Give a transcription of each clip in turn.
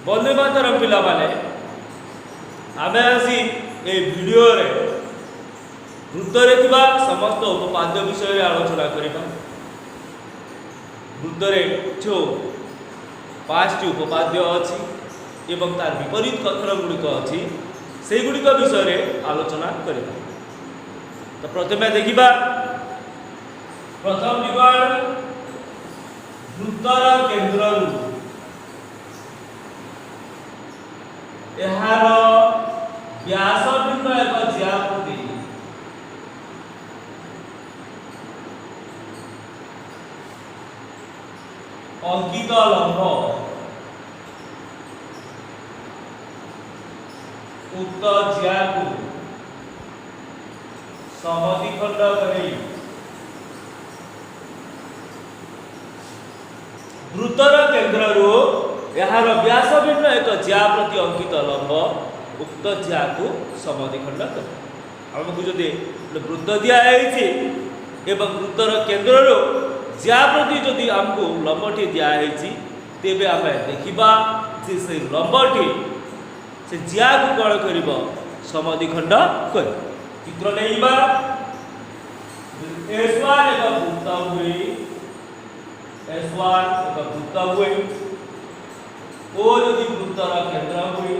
बंदे मातरम पिला माने आमे आसी ए वीडियो रे वृत्तरे थिबा समस्त उपपाद्य विषय रे आलोचना करिबा। वृत्तरे जो 5टी उपपाद्य अछि एवं तार विपरीत कथन गुड़िक अछि से गुड़िक विषय रे आलोचना करिबा। तो प्रथमे देखिबा प्रथम दिगण वृत्तर केंद्र एहार व्यास भिन्न एक ज्यामिति अंकित लंब उक्त ज्या को समद्विखंड करे वृत्तर केंद्र यार व्यास भिन्न एक ज्या प्रति अंकित लंब उक्त ज्या को समद्विखंड करे। हमको जदि वृत्त दिया एवं वृत्तर केंद्र ज्या प्रति जदि आमको लंबटी दिया तेबे आम देखा से लंबटी से ज्या को कौन कर समद्विखंड कर। चित्र नहीं S1 एक वृत्त हुए S1 एक वृत्त हुए ओ यदि वृत्तर केंद्र हुए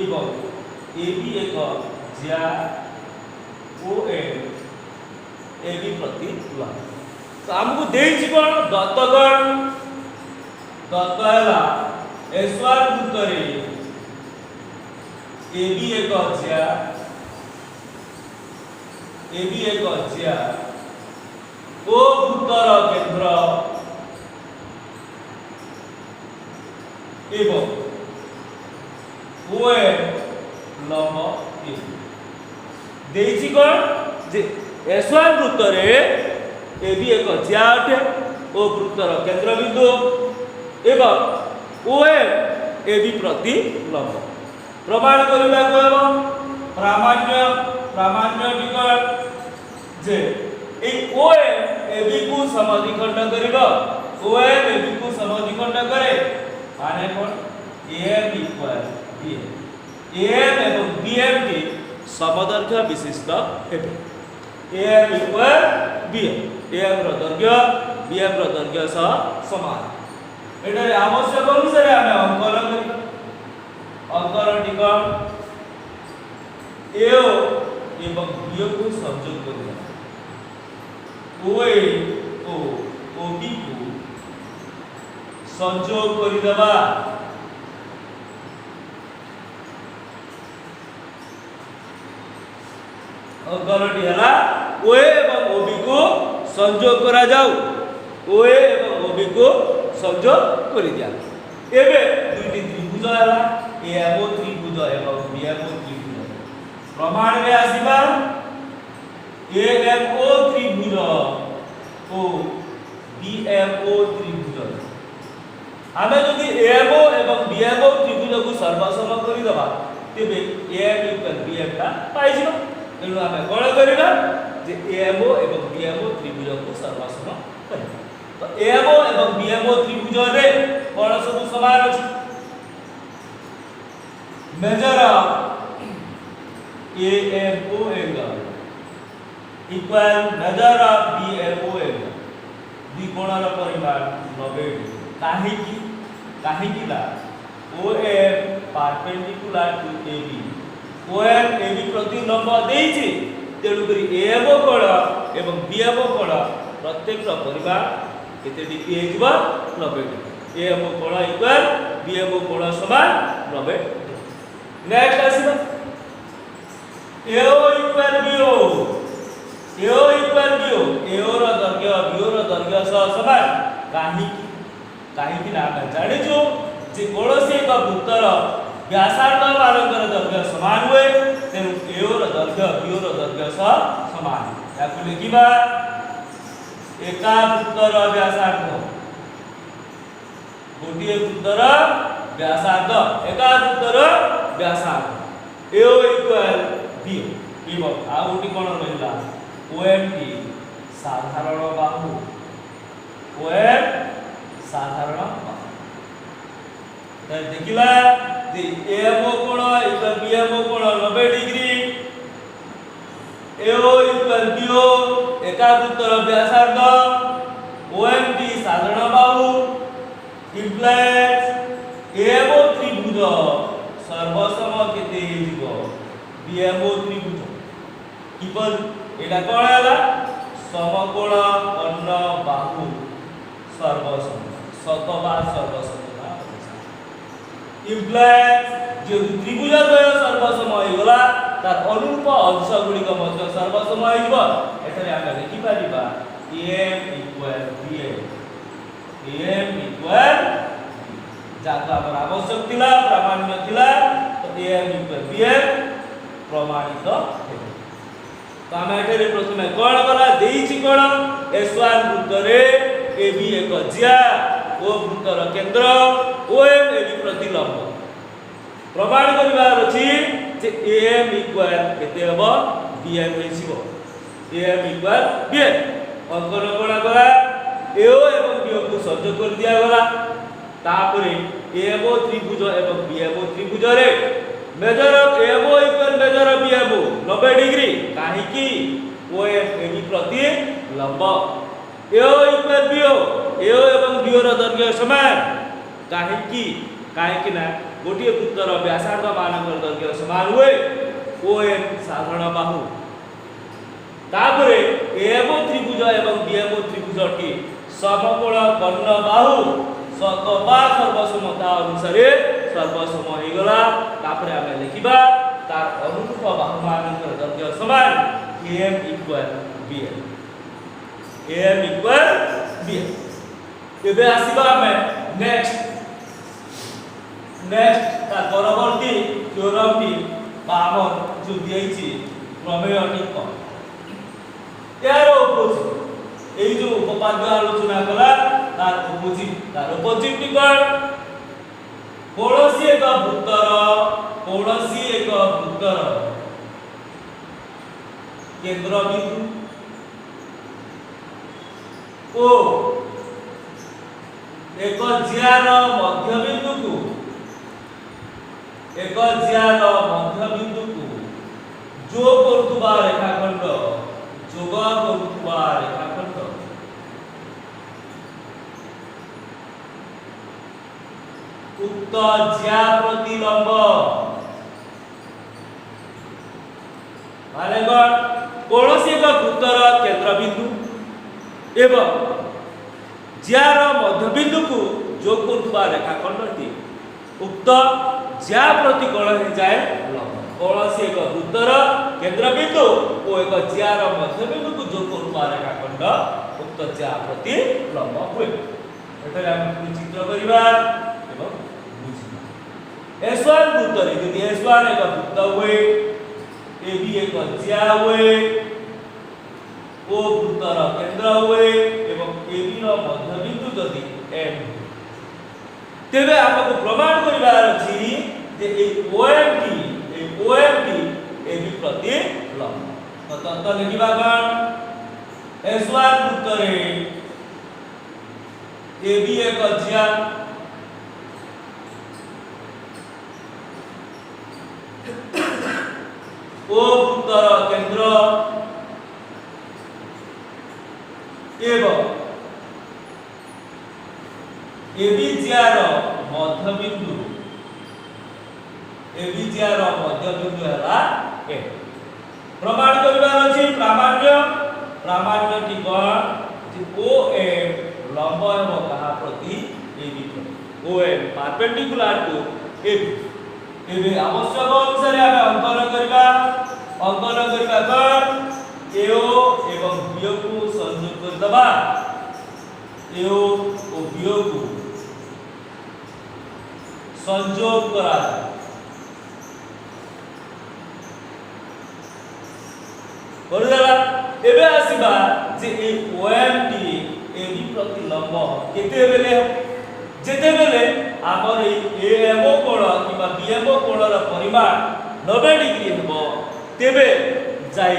एवं AB एक ज्या ON AB प्रति लंब। तो हमको देछि कोन दत्तगण दत्त हैला S1 वृत्तरे AB एक ज्या AB एक ज्या ओ वृत्तर केंद्र एवं ON लंब देछि कोन जे S1 वृत्तरे AB एक ज्या अटे ओ वृत्तर केंद्र बिंदु एवं ON AB प्रति लंब। प्रमाण करबा को प्रामाण्य टिकट जे ए ON AB को समद्विखंड करिबो ON AB को समद्विखंड करे माने कोन AM इक्वल BM AM एवं BM की समदैर्घ्य विशिष्ट हेबे। AM इक्वल BM AM रो दैर्घ्य BM रो दैर्घ्य समान। एटारे आवश्यक अनुसार आमे अंकन करी अंकन टिकट AO एवं BO को संयोग करिया OA ओ OB को संयोग करि देबा अंकनटी हला OA एवं OB को संयोग करा जाऊ OA एवं OB को संयोग करि दिया। एबे दुईटी त्रिभुज हला AMO त्रिभुज एवं BMO त्रिभुज प्रमाण में आसीबा AMO त्रिभुज ओ BMO त्रिभुज आमे जदि AMO एवं BMO त्रिभुज को सर्वसम करि दबा तेबे AM इक्वल BM ता पाइ जिवो। तेणु आमे कोन करिबा जे AMO एवं BMO त्रिभुज को सर्वसम करिबा। तो AMO एवं BMO त्रिभुज रे कोन सब समान अछि measure AMO angle equal measure BMO angle द्विकोणर परिमाण 90 डिग्री काहे ला OM perpendicular to AB OM AB प्रति लंब देछि तेणु करी AMO कोण एवं BMO कोण प्रत्येक परिमाण केते डिग्री हेजिबा 90 डिग्री AMO कोण इक्वल BMO कोण समान 90 डिग्री। नेक्स्ट आसीबा AO equal BO AO equal BO AO रो दैर्घ्य BO रो दैर्घ्य समान काहे ना आमे जानिजो जे कोनोसी एक वृत्तर व्यासार्ध मानकर दैर्घ्य समान हुए तेणु AO रो दैर्घ्य BO रो दैर्घ्य समान। याको लिखिबा एका वृत्तर व्यासार्ध गोटिए वृत्तर व्यासार्ध एका वृत्तर व्यासार्ध AO इक्वल BO एवं आ गोटी कोन रहिला OMT साधारण बाहु OM साधारण बाहु देखिला जे AMO कोण इक्वल BMO कोण 90 डिग्री AO इक्वल BO एका वृत्तर व्यासार्ध OMD साधारण बाहु इम्प्लाइज AMO त्रिभुज सर्वसम केते हेजिबो BMO त्रिभुज किपर एटा कोन हैला समकोण कर्ण बाहु सर्वसम शतबा सर्वसम इम्प्लाइज जो त्रिभुज द्वय सर्वसम होइगला तार अनुरूप अंश गुलिक मध्य सर्वसम होइबो एथरे आमे लिखि Paribas AM equal BM AM equal जाका हमर आवश्यक थिला प्रामाण्य थिला तो AM इक्वल BM प्रमाणित हेबो तो आमे एथरे प्रथमे कोन कला देइछि कोन S1 वृत्तरे AB एक ज्या ओ वृत्तर केंद्र OM AB प्रतिलंब प्रमाण करिवार अछि जे AM इक्वल केते हबो BM हेसिबो AM इक्वल BM अंकन कोन करा AO एवं BO को संयोग कर दिया गला तापरे AMO त्रिभुज एवं BMO त्रिभुज रे measure of AMO equal measure of BMO 90 degree काहे कि OM AB प्रतिलंब AO equal BO AO एवं BO ର दैर्घ्य समान काहे कि ना गोटिए वृत्तर व्यासार्ध मानकर दैर्घ्य समान हुए OM साधारण बाहु तापरे AMO त्रिभुज एवं BMO त्रिभुजटी समकोण कर्ण बाहु शतबा सर्वसमता अनुसार सर्वसम होइगला तापरे आमे लिखिबा तार अनुरूप बाहु मानकर दैर्घ्य समान AM equal BM AM equal BM एबे आसीबा हमें नेक्स्ट ता परवर्ती थ्योरमटी बा हमर जो दियैछि प्रमेयटी क यार अपोजिट এই যে উপপাদ্য আলোচনা করা তার অপোজিট টি কোন কৌশি এক বৃত্তর কেন্দ্রবিন্দু ও एक ज्यार मध्यबिंदु को जोग करतुबा रेखाखंड उक्त ज्या प्रतिलंब माने कौनसी एक वृत्तर केंद्रबिंदु एवं ज्यार मध्यबिंदु को जोग करतुबा रेखाखंडटी उक्त ज्या प्रति कोण हे जाए लंब कौनसी एक वृत्तर केंद्रबिंदु और एक ज्यार मध्यबिंदु को जोग करतुबा रेखाखंड उक्त ज्या प्रति लंब हुए एतरे हम चित्र करिबा एवं बुझिबा S1 वृत्तरे यदि S1 एक वृत्त हुए AB एक ज्या हुए ओ वृत्तर केंद्र हुए एवं AB रो मध्यबिंदु जदि M तेबे आपको प्रमाण करिवार अछि जे ए OMT AB प्रति लंब तो लिखिबा कोन S1 वृत्तरे AB एक ज्या ओ वृत्तर केंद्र एवं AB ज्यार मध्यबिंदु हला ए प्रमाण करिवार अछि प्रामाण्य टी कोन जे OM लंब हेबो कहा प्रति AB OM perpendicular to AB एबे आवश्यक अनुसार आमे अंकन करिबा कोन AO एवं BO को संयोग कर दबा AO और BO को संयोग करा करदेला एबे आसीबा जे ए OMT AB प्रति लंब केते बेले जेते बेले हमर ए AMO कोण किबा BMO कोणर परिमाण 90 डिग्री हेबो तेबे जाई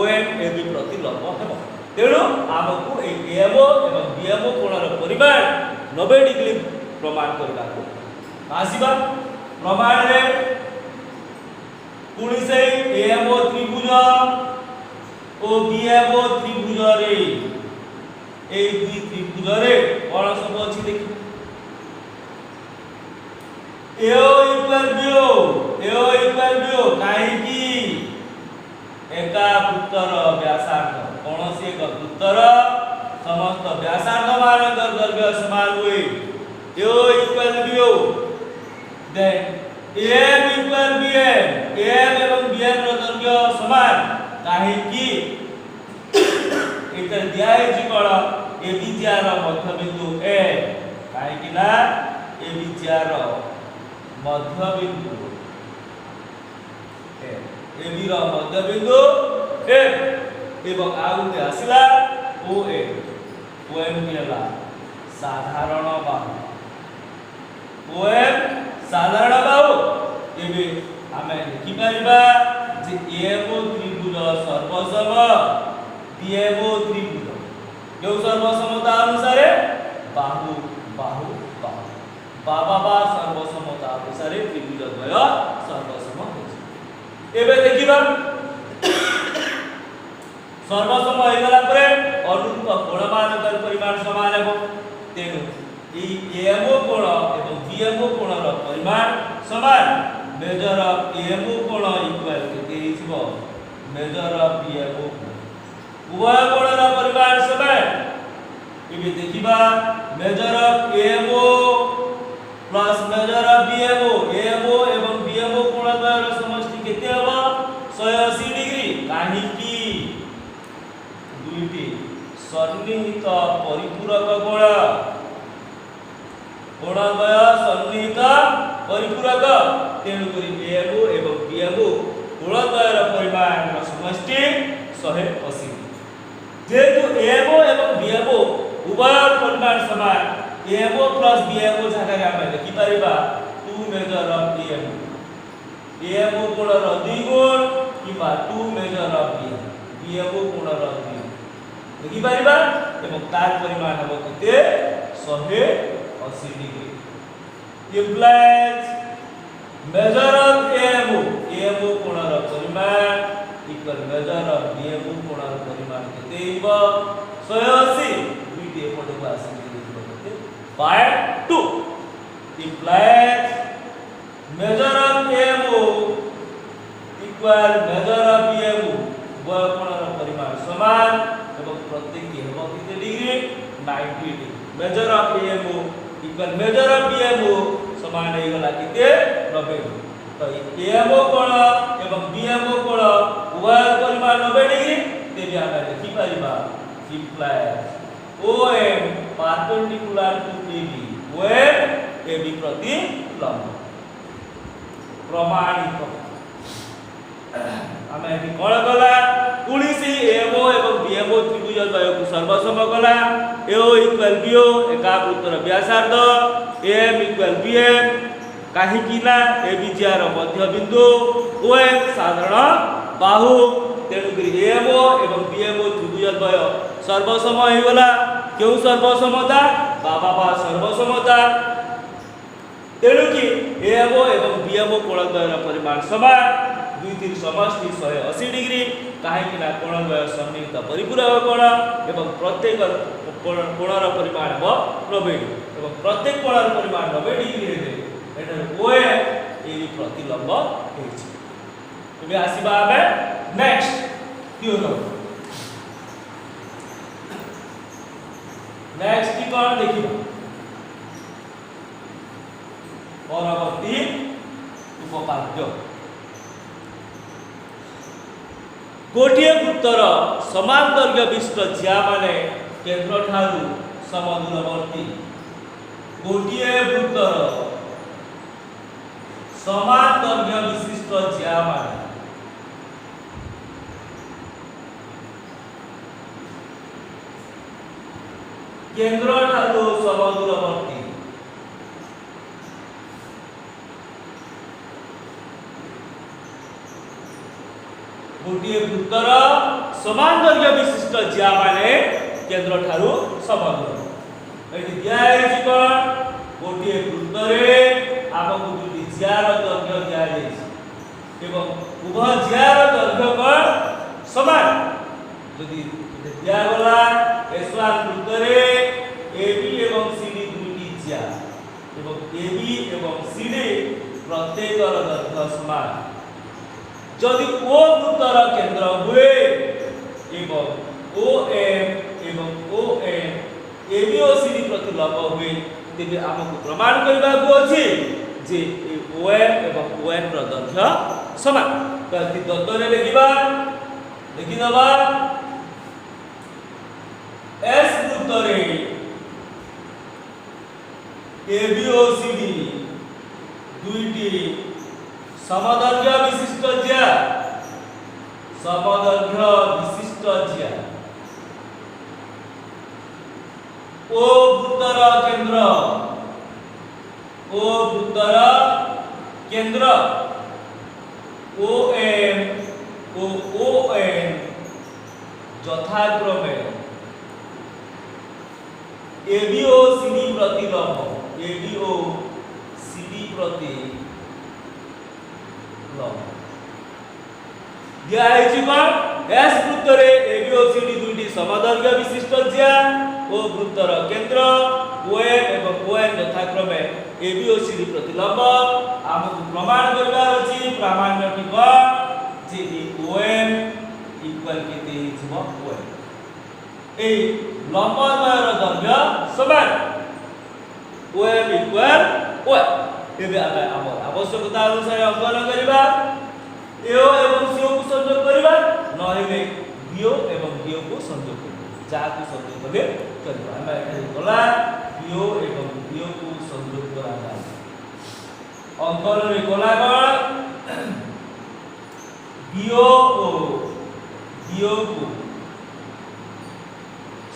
OM AB प्रति लंब हेबो तेणु हमकु ए AMO एवं BMO कोणर परिमाण 90 डिग्री प्रमाण करबाको आसीबा प्रमाण रे पुणी से एएमओ त्रिभुज ओ बीएमओ त्रिभुज रे ए दुई त्रिभुज रे कोन सब अछि देखि एओ इक्वल बीओ काहे की एका वृत्तर व्यासार्ध कोन से एक वृत्तर समस्त व्यासार्ध मानकर दैर्घ्य समान हुए AO equal BO then AM equal BM AM एवं BM ର ଦୈର୍ଘ୍ୟ ସମାନ କାहे की एतर दिया है जी कोन ABC ର मध्य बिंदु A काहे की ना ABC ର मध्य बिंदु A AB ର मध्य बिंदु A एवं आउते आसिला OA OM केला साधारण बाहु OM साधारण बाहु एबे आमे लिखि परिबा जे AMO त्रिभुज सर्वसम BMO त्रिभुज जो सर्वसमता अनुसार बाहु बाहु बाहु बाबा सर्वसमता अनुसार त्रिभुज द्वय सर्वसम होछि एबे देखिबा सर्वसम होई गला परे अनुरूप कोण मानकर परिमाण समान हेबो तेनु ए AMO कोण एवं BMO कोणर परिमाण समान मेजर ऑफ AMO कोण इक्वल केते हिसबो मेजर ऑफ BMO उभय कोणर परिमाण समान इबे देखिबा measure of AMO plus measure of BMO AMO एवं BMO कोण द्वयर समष्टि केते हबो 180 डिग्री काहे की दुईटी सन्निहित परिपूरक कोण द्वय सन्निहित परिपूरक तेनु करी AMO एवं BMO कोण द्वयर परिमाण समष्टि 180 जेतु AMO एवं BMO उभय परिमाण समान AMO प्लस BMO जगह रे हम लिखि परिबा 2 मेजर ऑफ AMO कोणर 2 गुण किबा 2 मेजर ऑफ BMO कोणर 2 लिखि परिबा एवं तार परिमाण हबो केते 180 degree implies measure of AMO कोणर परिमाण इक्वल मेजर ऑफ BMO कोणर परिमाण केते हिबो 180 दुईटी एपट को आसी केते by 2 implies measure of AMO equal measure of BMO उभय कोणर परिमाण समान एवं प्रत्येक की हेबो केते degree 90 degree measure of AMO equal measure of BMO समान हे गला केते 90 तो AMO कोण एवं BMO कोण उभय परिमाण 90 डिग्री तेबे हम लिखि परिबा implies OM perpendicular to AB OM AB प्रति लंब प्रमाणित हमें एठी कोण गला 19 AMO एवं BMO त्रिभुज द्वय को सर्वसम गला AO इक्वल BO एका वृत्तर व्यासार्ध AM इक्वल BM काहे की ना ABC ର मध्य बिंदु OM साधारण बाहु तेणु करी AMO एवं BMO त्रिभुज द्वय सर्वसम होई गला केउ सर्वसमता बाबा सर्वसमता तेणु की AMO एवं BMO कोण द्वयर परिमाण समान दुई तीन समष्टि 180 डिग्री काहे कि ना कोण द्वय सन्निहित परिपूरक कोण एवं प्रत्येक कोणर परिमाण 90 डिग्री एवं प्रत्येक कोणर परिमाण 90 डिग्री हेले एटर OM AB प्रतिलंब हेछि एबे आसीबा आबे नेक्स्ट थ्योरम नेक्स्ट की कोन देखिबा परवर्ती उपपाद्य गोटिए वृत्तर समान दैर्घ्य विशिष्ट ज्या माने केंद्र ठारू समदूरवर्ती गोटिए वृत्तर समान दैर्घ्य विशिष्ट ज्या माने केंद्र ठारू समदूरवर्ती गोटिए वृत्तर समान दैर्घ्य विशिष्ट ज्या माने केंद्र ठारू समदूर एठी दिया है जी कोन गोटिए वृत्तरे आमको दुटी जियार दैर्घ्य दिया जायछि एवं उभय जियार दैर्घ्य कोण समान यदि दिया गला S1 वृत्त रे AB एवं CD दुटी जिया एवं AB एवं CD प्रत्येक दैर्घ्य समान यदि O वृत्तर केंद्र हुए एवं OM एवं ON AB और CD प्रति लंब हुए तेबे आमको प्रमाण करबा को अछि जे OM एवं ON ର ଦୈର୍ଘ୍ୟ समान तो एति दत्त रे लिखि दबा S वृत्त रे AB और CD दुईटी समदैर्घ्य विशिष्ट ज्या समदैर्घ्य विशिष्ट ज्या O वृत्तर केंद्र OM O ON यथाक्रमे AB O CD प्रति लंब AB ओ CD प्रति लंब दिया है कोन S वृत्त रे AB ओ CD दुईटी समदैर्घ्य विशिष्ट ज्या ओ वृत्तर केंद्र OM एवं ON यथाक्रमे AB ओ CD प्रति लंब हमकु प्रमाण करबार अछि प्रामाण्यटी कोन जे OM इक्वल केते हिजबो OM ए लंब द्वयर दैर्घ्य समान OM इक्वल OM एबे हमर आवश्यकता अनुसार अंकन करबा AO एवं CO को संयोग करबा नहेले BO एवं DO को संयोग करबा जहा को संयोग करबे करबा हम एठारे गला BO एवं DO को संयोग करा जाय अंकन रे गला कोन BO ओ DO को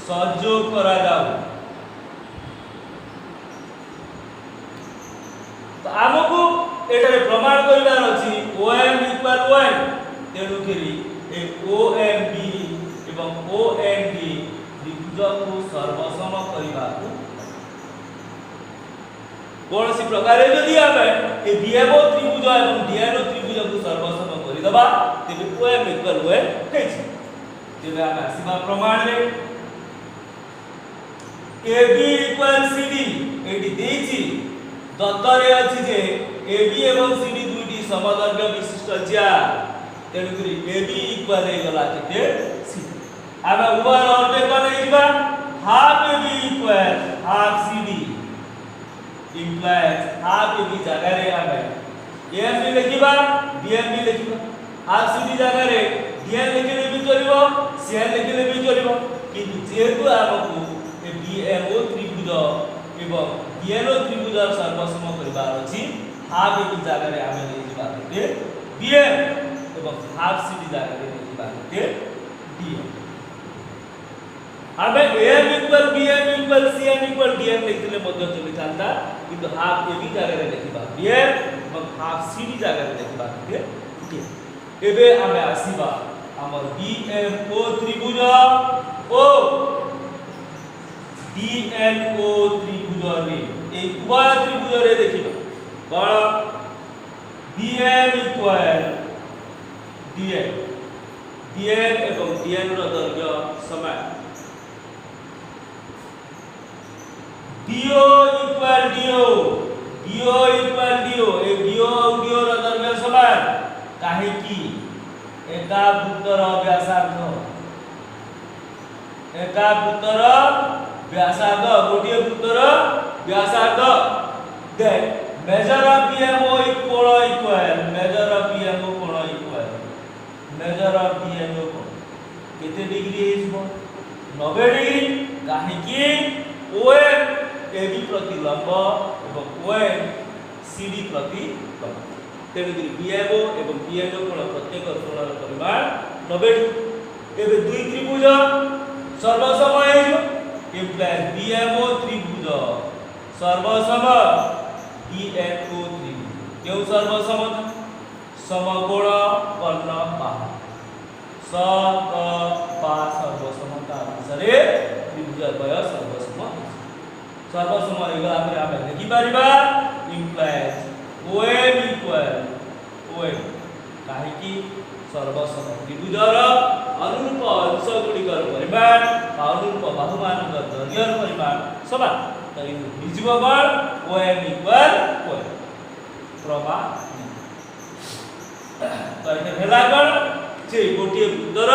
संयोग करा जाऊ तो हमकु एठारे प्रमाण करिवार अछि OM इक्वल ON तेनु करी ए OMB एवं OND त्रिभुज को सर्वसम करिबा कोनसी प्रकार यदि हम ए BMO त्रिभुज एवं DNO त्रिभुज को सर्वसम करि दबा तेबे OM इक्वल ON हेछि तेबे हम आसीबा प्रमाण रे AB इक्वल CD एटी देछि दत्तरे अछि जे AB एवं CD दुईटी समदैर्घ्य विशिष्ट ज्या तेनु करी AB इक्वल हे गला केते CD आबे उभय अर्थे कोन हेजिबा half AB equal half CD implies half AB जगह रे आबे AM भी लिखिबा DM भी लिखिबा हाफ CD जगह रे DM लिखिले भी चलिबो CN लिखिले भी चलिबो किंतु जेतु हमकु ए BMO त्रिभुज एवं DNO त्रिभुज सर्वसम करिबार अछि हाफ AB जगह रे आमे लिखिबा केते DM एवं हाफ CD जगह रे लिखिबा केते DM हमें AM equal BM equal CN equal DM लिखले मध्य चली जाता किंतु हाफ AB जगह रे लिखिबा BM एवं हाफ CD जगह रे लिखिबा केते DM एबे हमें आसीबा हमर BMO त्रिभुज ओ DNO त्रिभुज रे ए उभय त्रिभुज रे देखिबा कोन BM इक्वल DN एवं DN रो दैर्घ्य समान DO equal DO equal DO ए DO और DO रो दैर्घ्य समान काहे कि एका वृत्तर व्यासार्ध गोटिए वृत्तर व्यासार्ध then measure of BMO equal measure of BMO कोण इक्वल मेजर ऑफ BMO कोण केते डिग्री हेजबो 90 डिग्री काहे कि OM AB प्रति लंब एवं ON CD प्रति लंब तेनु BMO एवं DNO कोण प्रत्येक कोणर परिमाण 90 एबे दुई त्रिभुज सर्वसम हेजो implies BMO त्रिभुज सर्वसम DNO त्रिभुज केउ सर्वसम समकोण कर्ण बाहु सकपा सर्वसमता अनुसार त्रिभुज द्वय सर्वसम हेगला हम देखि परिबा implies OM इक्वल OM काहेकि सर्वसम त्रिभुजर अनुरूप अंश गुड़िकर परिमाण अनुरूप बाहुमानकर दैर्घ्यर परिमाण समान तो भिजिबल OM इक्वल OM प्रमाण तो ये हेला कोन जे गोटे वृत्तर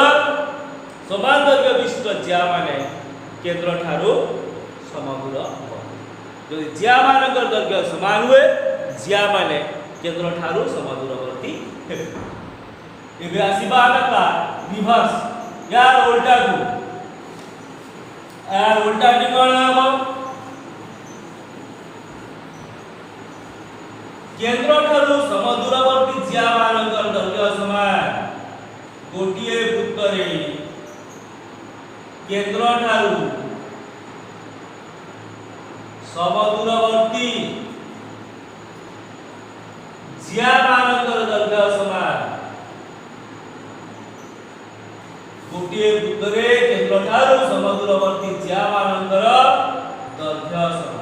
समान दैर्घ्य विशिष्ट ज्या माने केंद्र ठारो समदूर यदि ज्या मानकर दैर्घ्य समान हुए ज्या माने केंद्र ठारो समदूरवर्ती हेबे एबे आसीबा आका रिवर्स यार उल्टा को यार उल्टा टी कोन हबो केंद्र ठारो समदूरवर्ती ज्या मानकर दैर्घ्य समान गोटिए वृत्तरे केंद्र ठारो समदूरवर्ती ज्या मानकर दैर्घ्य समान गोटिए वृत्तरे केंद्र ठारो समदूरवर्ती ज्या मानकर दैर्घ्य समान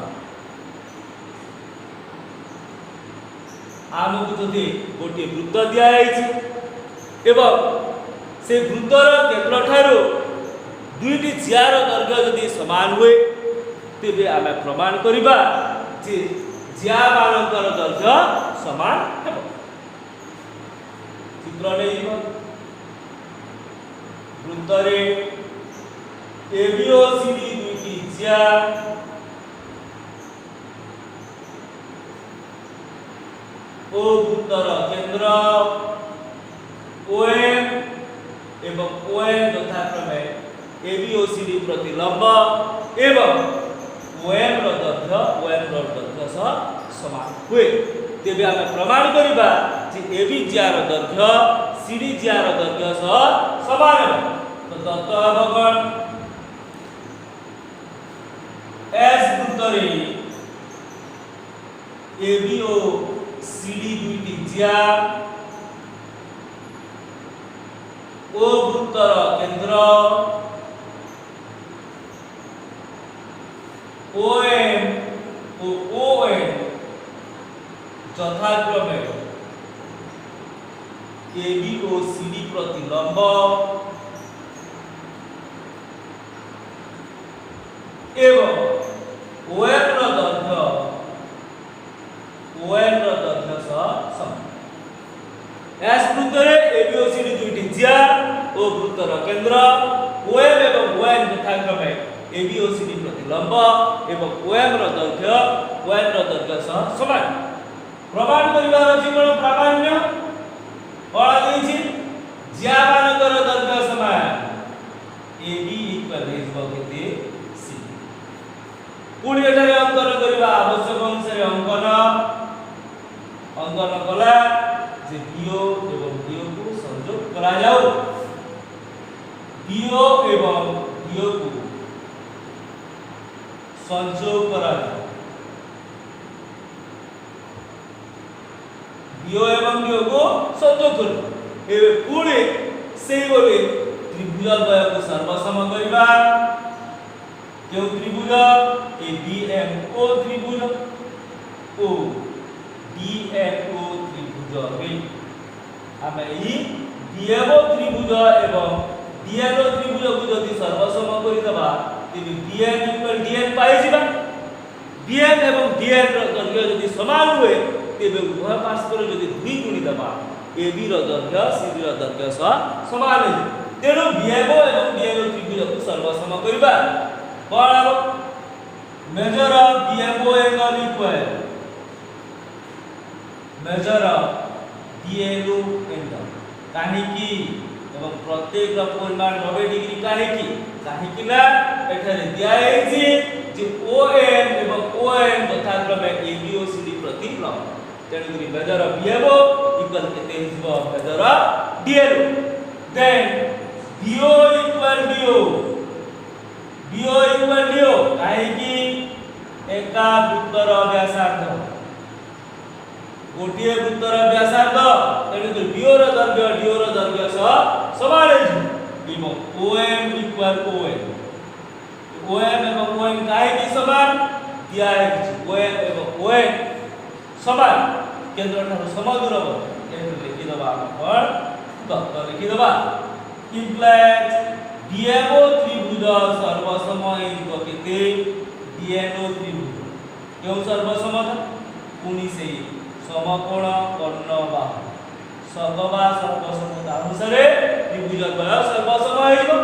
आमको जदि गोटे वृत्त दिया एवं से वृत्तर केंद्र ठारो दुईटी ज्यार दैर्घ्य यदि समान हुए तेबे आमे प्रमाण करिबा जे ज्या मानकर दैर्घ्य समान हेबो चित्र लेइबो वृत्तरे AB ओ CD दुईटी ज्या ओ वृत्तर केंद्र OM एवं OM यथाक्रमे AB ओ CD प्रति लंब एवं OM रो दैर्घ्य OM रो दैर्घ्य सह समान हुए तेबे आमे प्रमाण करिबा जे AB ज्या रो दैर्घ्य CD ज्या रो दैर्घ्य सह समान हेबो तो दत्त भगवान S वृत्तरे AB ओ CD दुईटी ज्या ओ वृत्तर केंद्र OM O ON यथाक्रमे AB O CD प्रति लंब एवं OM रो दैर्घ्य ON रो दैर्घ्य सह समान S वृत्तरे AB ओ CD दुईटी ज्या ओ वृत्तर केंद्र OM एवं ON यथाक्रमे AB ओ CD प्रति लंब एवं OM रो दैर्घ्य ON रो दैर्घ्य सह समान प्रमाण करिवार जीवन प्रामाण्य कोन देछि ज्या मानकर दैर्घ्य समान AB इक्वल इजबो केते C पुणी एटारे अंकन करिवा आवश्यक अनुसार अंकन कला जे BO एवं DO को संयोग करा जाऊ BO एवं DO को संयोग करा जाऊ BO एवं DO को संयोग करू एबे पुणी सेही बोले त्रिभुज द्वय को सर्वसम करिबा केउ त्रिभुज ए BMO त्रिभुज ओ DMO त्रिभुज रे आमे ई BMO त्रिभुज एवं DNO त्रिभुज को यदि सर्वसम करि दबा तेबे BM इक्वल DN पाइ जिबा BM एवं DN रो दैर्घ्य यदि समान हुए तेबे उभय पार्श्व यदि 2 गुणी दबा AB रो दैर्घ्य CD रो दैर्घ्य सह समान है तेनु BMO एवं DNO त्रिभुज को सर्वसम करिबा कोन आबो major of BMO angle equal measure of DNO angle काहे की एवं प्रत्येक रो परिमाण 90 डिग्री काहे की ना एठारे दिया है जे OM एवं ON यथाक्रमे AB ओ CD प्रति लंब तेणुकरी मेजर ऑफ BMO इक्वल केते हिजबो measure of DNO then BO equal DO काहे की एका वृत्तर व्यासार्ध गोटिए वृत्तर व्यासार्ध तेणुकरी BO रो दैर्घ्य DO रो दैर्घ्य सह समान है एवं OM इक्वल OM एवं OM काहे की समान दिया है OM एवं ON समान केंद्र ठारू समदूरवर्ती एठी लिखि दबा आपण दत्त लिखि दबा इम्प्लाइज DMO त्रिभुज सर्वसम हेइबो केते DNO त्रिभुज केउ सर्वसम था पुनी से समकोण कर्णबाहु सगवा सर्वसम अनुसार त्रिभुज द्वय सर्वसम हेइबो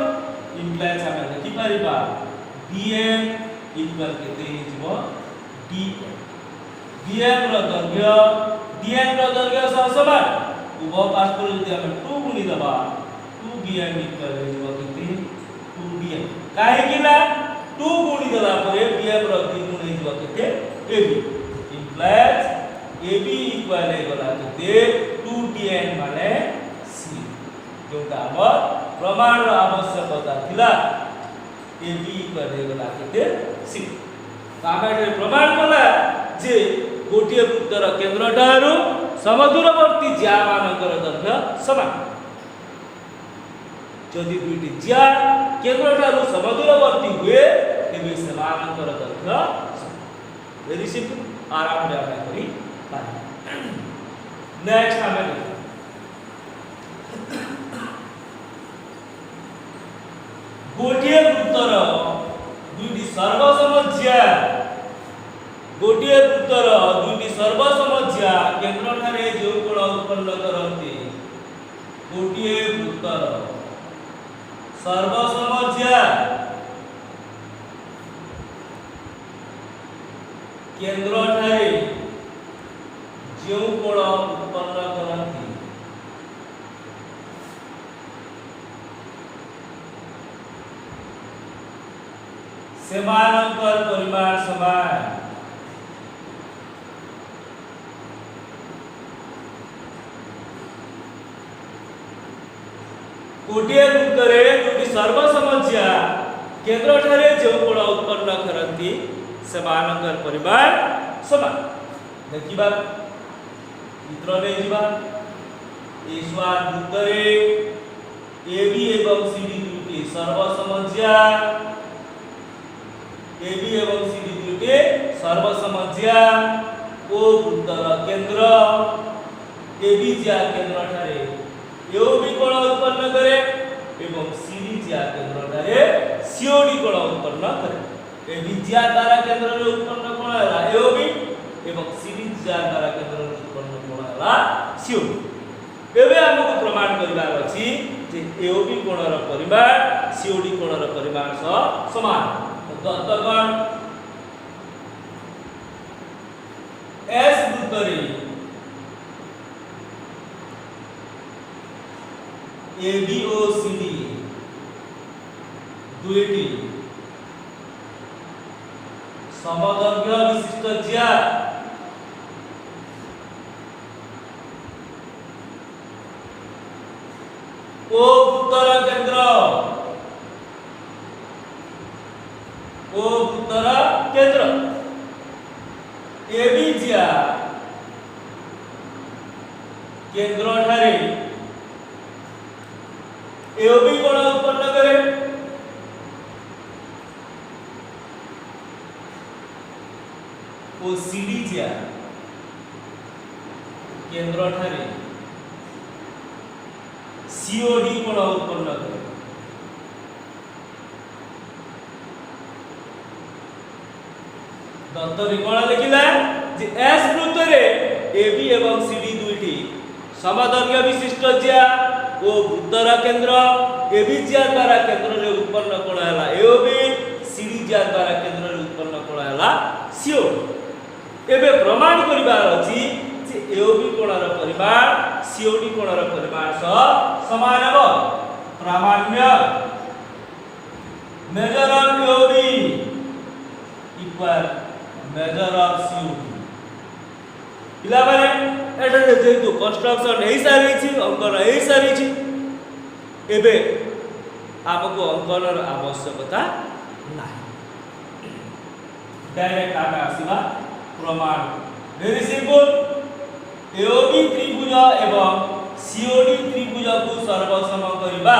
इम्प्लाइज हम लिखि परिबा DM इक्वल केते हेइबो DM DM रो दैर्घ्य DN रो दैर्घ्य सह समान उभय पार्श्व यदि हम 2 गुणी दबा 2BM इक्वल हेइबो केते 2DM काहे कि ना 2 गुणी देला परे BM रो 3 गुण हेइबो केते AB इम्प्लाइज AB इक्वल हेगला केते 2DN माने C जोटा हमर प्रमाण रो आवश्यकता थिला AB इक्वल हेगला केते C कामे प्रमाण कला जे गोटिए वृत्तर केंद्र ठारू समदूरवर्ती ज्या मानकर दैर्घ्य समान जदि दुईटी ज्या केंद्र ठारू समदूरवर्ती हुए तेबे समानांतर दैर्घ्य समान वेरी सिंपल आराम रे आपण करी पारे नेक्स्ट हमें गोटिए वृत्तर दुईटी सर्वसमज्या गोटिए वृत्तर दुईटी सर्वसमज्या केंद्र ठारे जो कोण उत्पन्न करନ୍ତି गोटिए वृत्तर सर्वसमज्या केंद्र ठारे जो कोण उत्पन्न करନ୍ତି सेमानंकर परिमाण समान गोटिए वृत्तरे दुटी सर्वसमज्या केंद्र ठारे जो कोण उत्पन्न करନ୍ତି सेमानंकर परिमाण समान देखिबा चित्र रे जिबा ईश्वर वृत्तरे AB एवं CD दुटी सर्वसमज्या AB एवं CD दुटी सर्वसमज्या ओ वृत्तर केंद्र AB ज्या केंद्र ठारे AOB कोण उत्पन्न करे एवं CD ज्या केंद्र ठारे COD कोण उत्पन्न करे AB ज्या द्वारा केंद्र रे उत्पन्न कोण हला AOB एवं CD ज्या द्वारा केंद्र रे उत्पन्न कोण हला COD एबे हमकु प्रमाण करबार अछि जे AOB कोणर परिमाण COD कोणर परिमाण सह समान दत्तगण S वृत्तरे ABO CD दुईटी समदैर्घ्य विशिष्ट ज्या ओ वृत्तर केंद्र AB ज्या केंद्र ठारे AOB कोण उत्पन्न करे ओ CD ज्या केंद्र ठारे COD कोण उत्पन्न करे दत्तरी कोण लिखिला जे S वृत्तरे AB एवं CD दुईटी समदैर्घ्य विशिष्ट ज्या ओ वृत्तर केंद्र AB ज्या द्वारा केंद्र रे उत्पन्न कोण हला AOB CD ज्या द्वारा केंद्र रे उत्पन्न कोण हला COD एबे प्रमाण करिबार अछि जे AOB कोणर परिमाण COD कोणर परिमाण सह समान हो प्रामाण्य measure of AOB equal measure of COD पिला माने एटा जेतु कंस्ट्रक्शन एई सारी छि अंकन एई सारी छि एबे आपको अंकनर आवश्यकता नाही डायरेक्ट आमे आसीबा प्रमाण वेरी सिंपल AOB त्रिभुज एवं COD त्रिभुज को सर्वसम करिबा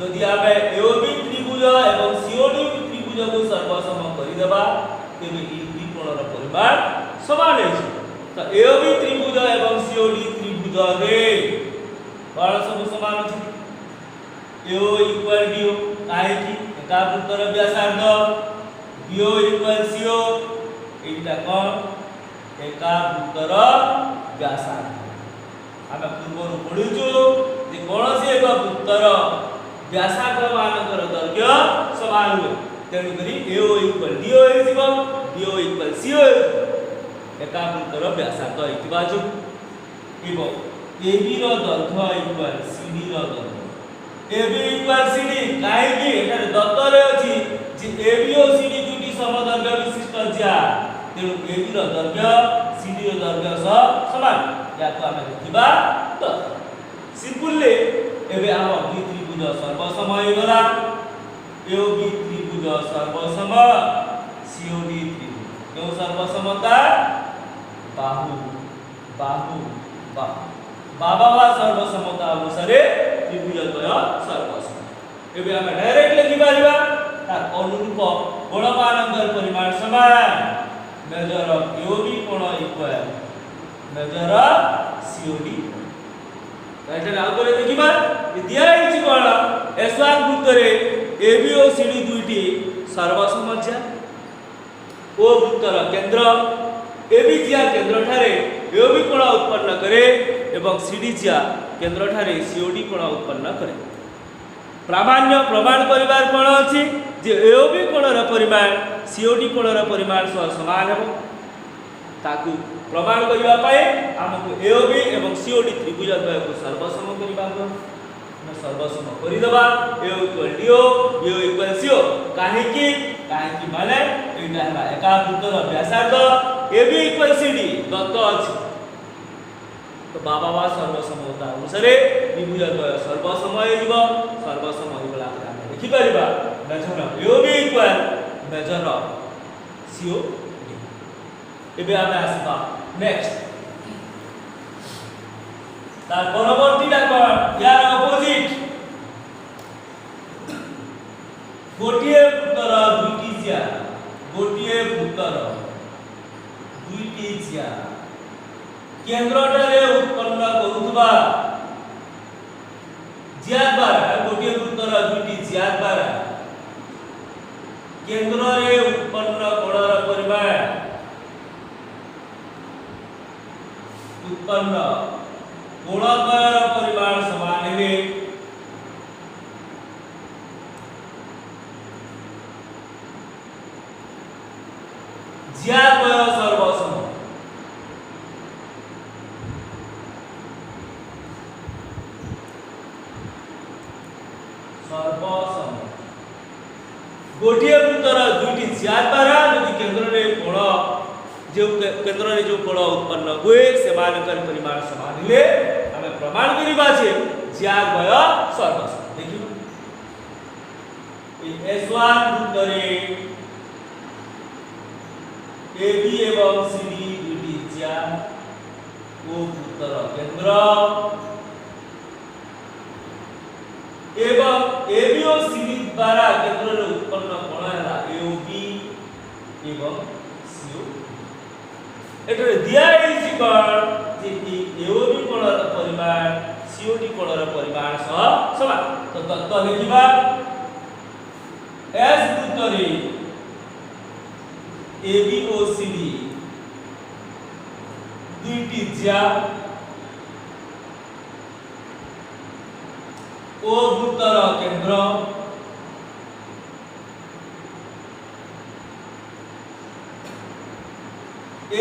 जदि आमे AOB त्रिभुज एवं COD त्रिभुज को सर्वसम करि देबा तेबे ई त्रिकोणर परिमाण समान है तो एओबी त्रिभुज एवं सीओडी त्रिभुज रे कौन सब समान अछि एओ इक्वल डीओ काहे कि एका वृत्तर व्यासार्ध बीओ इक्वल सीओ एटा कोन एका वृत्तर व्यासार्ध आमे पूर्व पढिछु जे कोनसे एक वृत्तर व्यासार्ध मानकर दैर्घ्य समान हुए तेणु करी एओ इक्वल डीओ हेजिबो डीओ इक्वल सीओ एका वृत्तर व्यासार्ध हेतिबा जो एबो एबी रो दैर्घ्य इक्वल सीडी रो दैर्घ्य एबी इक्वल सीडी काहे कि एटारे दत्तरे अछि जे एबी और सीडी दुटी समदैर्घ्य विशिष्ट ज्या तेणु एबी रो दैर्घ्य सीडी रो दैर्घ्य समान याको आमे देखिबा तो सिंपली एबे हम द्वि त्रिभुज सर्वसम होई गला एओबी त्रिभुज सर्वसम सीओडी त्रिभुज क्यों सर्वसमता बाहु बाहु बाबा सर्वसमता अनुसार त्रिभुज द्वय सर्वसम एबे हम डायरेक्ट लिखि पारिबा तार अनुरूप कोणमानंकर परिमाण समान मेजर ऑफ एओबी कोण इक्वल मेजर ऑफ सीओडी एटा आउ करे देखिबा दिया हिची कोण S1 वृत्तरे एबी और सीडी दुईटी सर्वसम ज्या ओ वृत्तर केंद्र एबी ज्या केंद्र ठारे एओबी कोण उत्पन्न करे एवं सीडी ज्या केंद्र ठारे सीओडी कोण उत्पन्न करे प्रामाण्य प्रमाण परिवार कोण अछि जे एओबी कोणर परिमाण सीओडी कोणर परिमाण सह समान हेबो ताकू प्रमाण करिबा पाए हमकु एओबी एवं सीओडी त्रिभुज द्वय को सर्वसम करिबा को हम सर्वसम करि दबा AO equal DO BO equal CO काहे कि माने एटा हला एका वृत्तर व्यासार्ध एबी इक्वल सीडी दत्त अछि तो बाबा सर्वसम होता अनुसार त्रिभुज द्वय सर्वसम हेइबो सर्वसम होइबला हम देखि परिबा measure AOB equal measure COD एबे आमे आसीबा नेक्स्ट तार परवर्तीटा कोन यार अपोजिट गोटिए वृत्तर दुईटी ज्या गोटिए वृत्तर दुईटी ज्या केंद्रटारे उत्पन्न करूथबा ज्या द्वारा गोटिए वृत्तर दुईटी ज्या द्वारा केंद्ररे उत्पन्न कोणर परिमाण उत्पन्न कोणद्वयर परिमाण समान हेबे ज्या द्वय सर्वसम सर्वसम गोटिए वृत्तर दुईटी ज्या द्वारा यदि केंद्र रे कोण जो केंद्र रे जो कोण उत्पन्न हुए सेमानकर परिमाण समान हेले हम प्रमाण करिबा छे ज्या द्वय सर्वसम देखियो ए S1 वृत्तरे एबी एवं सीडी दुईटी ज्या ओ वृत्तर केंद्र एवं एबी और सीडी द्वारा केंद्र रे उत्पन्न कोण हला एओबी एवं सीओ एटरे दिया हिची कोण जे एओबी कोणर परिमाण सीओडी कोणर परिमाण सह समान तो तत्व लिखिबा एस वृत्तरे एबी और सीडी दुईटी ज्या ओ वृत्तर केंद्र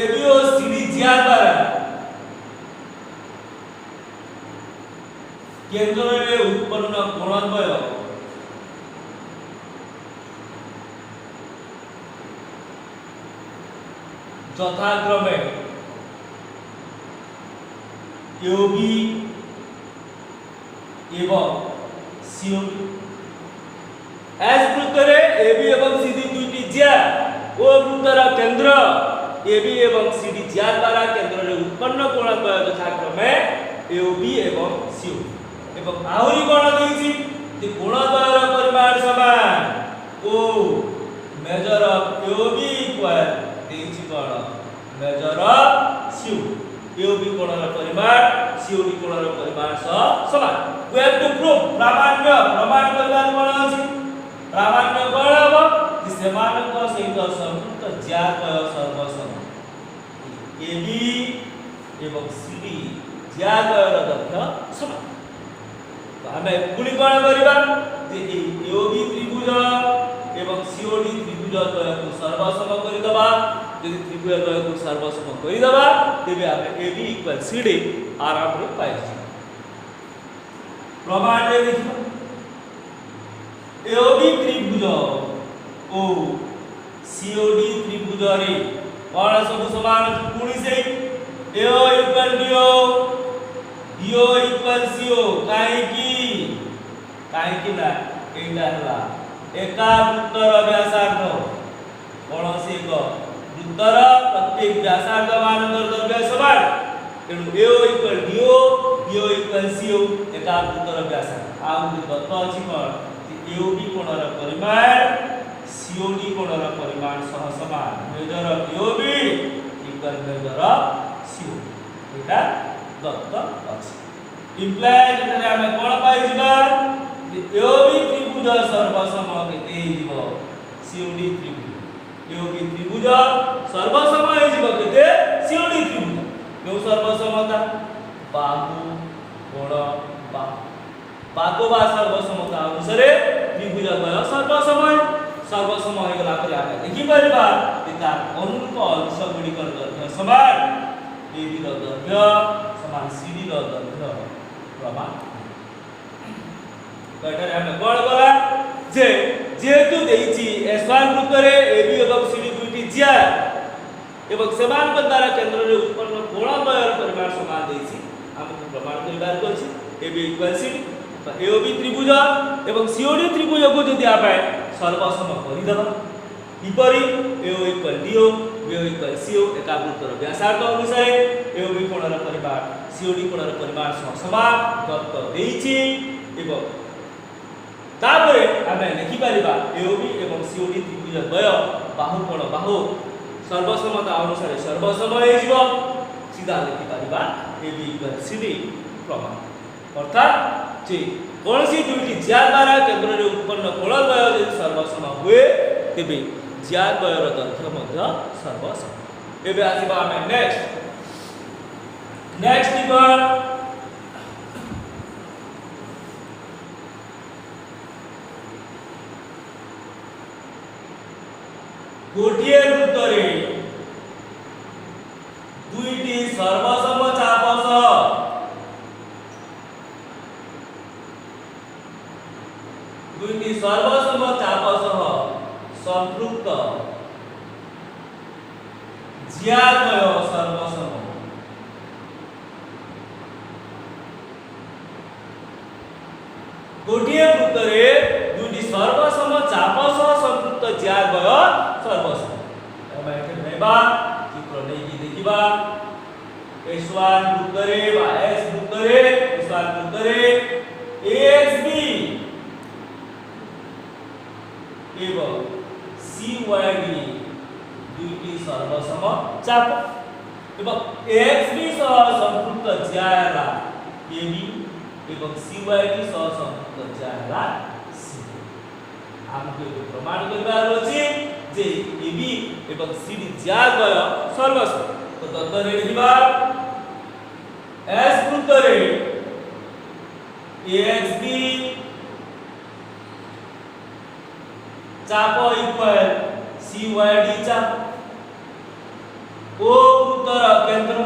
एबी और सीडी ज्या द्वारा केंद्र रे उत्पन्न कोणद्वय यथाक्रमे एओबी एवं सीओडी एस वृत्तरे एबी एवं सीडी दुईटी ज्या ओ वृत्तर केंद्र एबी एवं सीडी ज्या द्वारा केंद्र रे उत्पन्न कोणद्वय यथाक्रमे एओबी एवं सीओडी एवं आहुरी कोण देइछि जे कोणद्वयर परिमाण समान ओ मेजर ऑफ एओबी इक्वल देइछि कोण मेजर ऑफ CO AOB कोणर परिमाण COD कोणर परिमाण सह समान वी हैव टू प्रूव प्रामाण्य प्रमाण करबार कोन अछि प्रामाण्य कोन हबो जे समानक सहित संयुक्त ज्याद्वय सर्वसम AB एवं CD ज्याद्वयर दैर्घ्य समान तो हमें पुणी कोन करबा जे AOB त्रिभुज एवं COD त्रिभुज द्वय को सर्वसम करि दबा यदि त्रिभुज द्वय को सर्वसम करि दबा तेबे हमें AB = CD आराम रे पाइ छी प्रमाण रे देखिबा AOB त्रिभुज ओ COD त्रिभुज रे कोन सब समान पुणी से AO = DO DO = CO काहे कि ना एटा हला एका वृत्तर व्यासार्ध कोन से एक वृत्तर प्रत्येक व्यासार्ध मानकर दैर्घ्य समान तेणु AO = DO DO = CO एका वृत्तर व्यासार्ध आ दत्त अछि कोन AOB कोणर परिमाण COD कोणर परिमाण सह समान मेजर AOB = मेजर CO एटा दत्त अछि इम्प्लाय जेतरे हम कोन पाइ जिबा AOB त्रिभुज सर्वसम केते हिजबो COD त्रिभुज AOB त्रिभुज सर्वसम हिजबो केते COD त्रिभुज केउ सर्वसमता बाहु कोण बाको बा सर्वसमता अनुसार त्रिभुज द्वय सर्वसम हो गला पर आमे देखि परबा तार अनुरूप अंश गुडी कर दैर्घ्य समान AB रो दैर्घ्य समान CD रो दैर्घ्य प्रमाण कटर हमें कोन गला जे जेतु देइची S1 वृत्त रे AB एवं CD दुईटी ज्या एवं समान द्वारा केंद्र रे उत्पन्न कोण द्वयर परिमाण समान देइची हमको प्रमाण करिबार अछि AB = CD AOB त्रिभुज एवं COD त्रिभुज को यदि आपे सर्वसम करि दबा विपरी AO = DO BO = CO एका वृत्तर व्यासार्ध अनुसार AOB कोणर परिमाण COD कोणर परिमाण सह समान दत्त देइची एवं तापरे हमें लिखि परिबा AOB एवं COD त्रिभुज द्वय बाहु कोण बाहु सर्वसमता अनुसार सर्वसम हे जिवो सीधा लिखि परिबा AB = CD प्रमाण अर्थात जे कोनसी दुईटी ज्या द्वारा केंद्र रे उत्पन्न कोण द्वय जे सर्वसम हुए तेबे ज्या द्वयर दैर्घ्य मध्य सर्वसम एबे आसीबा हमें नेक्स्ट निबल गोटिए वृत्त रे दुईटी सर्वसम चाप सह दुईटी सर्वसम चाप सह संपृक्त ज्याद्वय सर्वसम गोटिए वृत्त रे दुईटी सर्वसम चाप सह संपृक्त ज्याद्वय सर्वसम हम एके नेबा चित्र नै कि देखिबा S1 वृत्त रे बा S वृत्त रे S1 वृत्त रे AXB एवं CYD दुईटी सर्वसम चाप एवं AXB सह संपृक्त ज्या हला AB एवं CYD सह संपृक्त ज्या हला CD हमके प्रमाण करबार अछि जे AB एवं CD ज्याद्वय सर्वसम तो दत्त रे लिखिबा S वृत्त रे AXB चाप इक्वल CYD चाप O वृत्तर केंद्र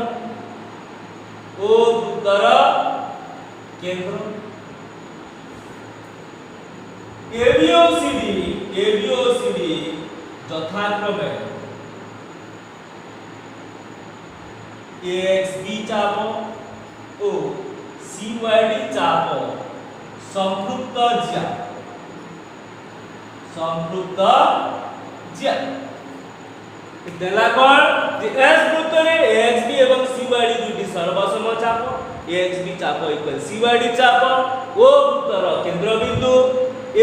ABOCD যথাক্রমে AXB চাপ ও CYD চাপ संपृक्त ज्या देला कोन जे S वृत्त रे AXB एवं CYD दुईटी सर्वसम चाप AXB चाप इक्वल CYD चाप O वृत्तर केंद्र बिंदु